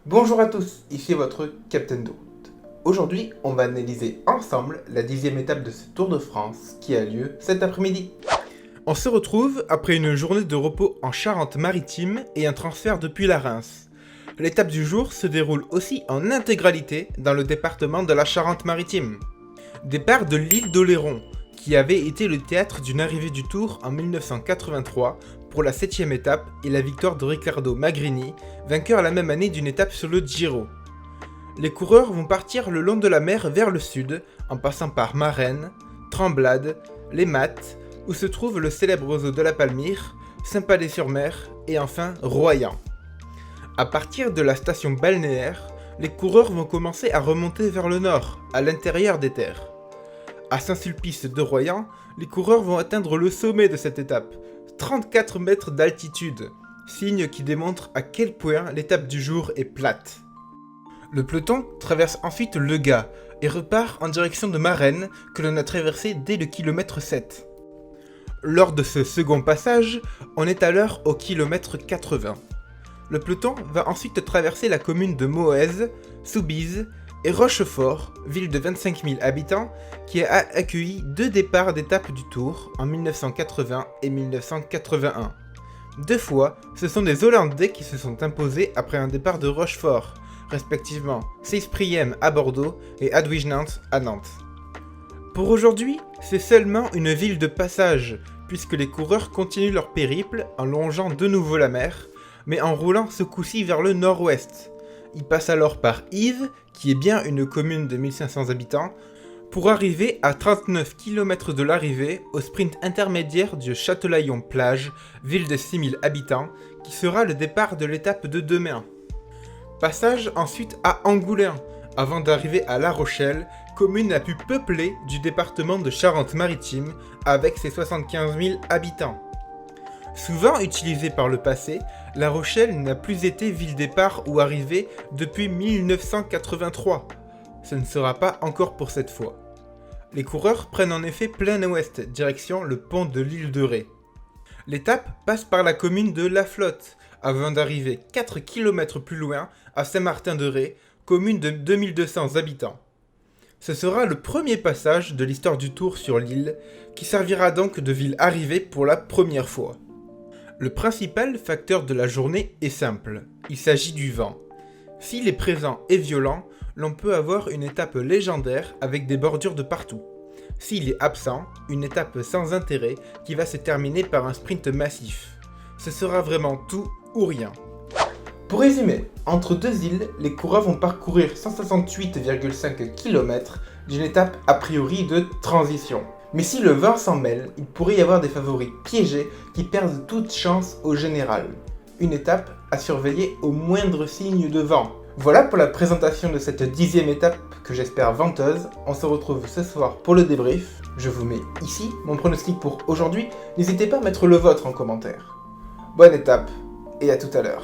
Bonjour à tous, ici votre Captain de route. Aujourd'hui, on va analyser ensemble la 10e étape de ce Tour de France qui a lieu cet après-midi. On se retrouve après une journée de repos en Charente-Maritime et un transfert depuis la Reims. L'étape du jour se déroule aussi en intégralité dans le département de la Charente-Maritime. Départ de l'île d'Oléron, qui avait été le théâtre d'une arrivée du Tour en 1983 pour la 7e étape et la victoire de Riccardo Magrini, vainqueur la même année d'une étape sur le Giro. Les coureurs vont partir le long de la mer vers le sud, en passant par Marennes, Tremblade, Les Mattes, où se trouve le célèbre oiseau de la Palmyre, Saint-Palais-sur-Mer et enfin Royan. À partir de la station balnéaire, les coureurs vont commencer à remonter vers le nord, à l'intérieur des terres. À Saint-Sulpice de Royan, les coureurs vont atteindre le sommet de cette étape, 34 mètres d'altitude, signe qui démontre à quel point l'étape du jour est plate. Le peloton traverse ensuite le Gard et repart en direction de Marennes que l'on a traversé dès le kilomètre 7. Lors de ce second passage, on est alors au kilomètre 80. Le peloton va ensuite traverser la commune de Moëze, Soubise et Rochefort, ville de 25 000 habitants, qui a accueilli deux départs d'étape du Tour en 1980 et 1981. Deux fois, ce sont des Hollandais qui se sont imposés après un départ de Rochefort, respectivement Seispriem à Bordeaux et Hadwiges-Nantes à Nantes. Pour aujourd'hui, c'est seulement une ville de passage, puisque les coureurs continuent leur périple en longeant de nouveau la mer, mais en roulant ce coup-ci vers le nord-ouest. Ils passent alors par Yves, qui est bien une commune de 1500 habitants, pour arriver à 39 km de l'arrivée au sprint intermédiaire du Châtelaillon-Plage, ville de 6000 habitants, qui sera le départ de l'étape de demain. Passage ensuite à Angoulême, avant d'arriver à La Rochelle, commune la plus peuplée du département de Charente-Maritime, avec ses 75 000 habitants. Souvent utilisée par le passé, La Rochelle n'a plus été ville-départ ou arrivée depuis 1983. Ce ne sera pas encore pour cette fois. Les coureurs prennent en effet plein ouest, direction le pont de l'île de Ré. L'étape passe par la commune de La Flotte, avant d'arriver 4 km plus loin à Saint-Martin-de-Ré, commune de 2200 habitants. Ce sera le premier passage de l'histoire du Tour sur l'île, qui servira donc de ville arrivée pour la première fois. Le principal facteur de la journée est simple, il s'agit du vent. S'il est présent et violent, l'on peut avoir une étape légendaire avec des bordures de partout. S'il est absent, une étape sans intérêt qui va se terminer par un sprint massif. Ce sera vraiment tout ou rien. Pour résumer, entre deux îles, les coureurs vont parcourir 168,5 km d'une étape a priori de transition. Mais si le vent s'en mêle, il pourrait y avoir des favoris piégés qui perdent toute chance au général. Une étape à surveiller au moindre signe de vent. Voilà pour la présentation de cette 10e étape que j'espère venteuse. On se retrouve ce soir pour le débrief. Je vous mets ici mon pronostic pour aujourd'hui. N'hésitez pas à mettre le vôtre en commentaire. Bonne étape et à tout à l'heure.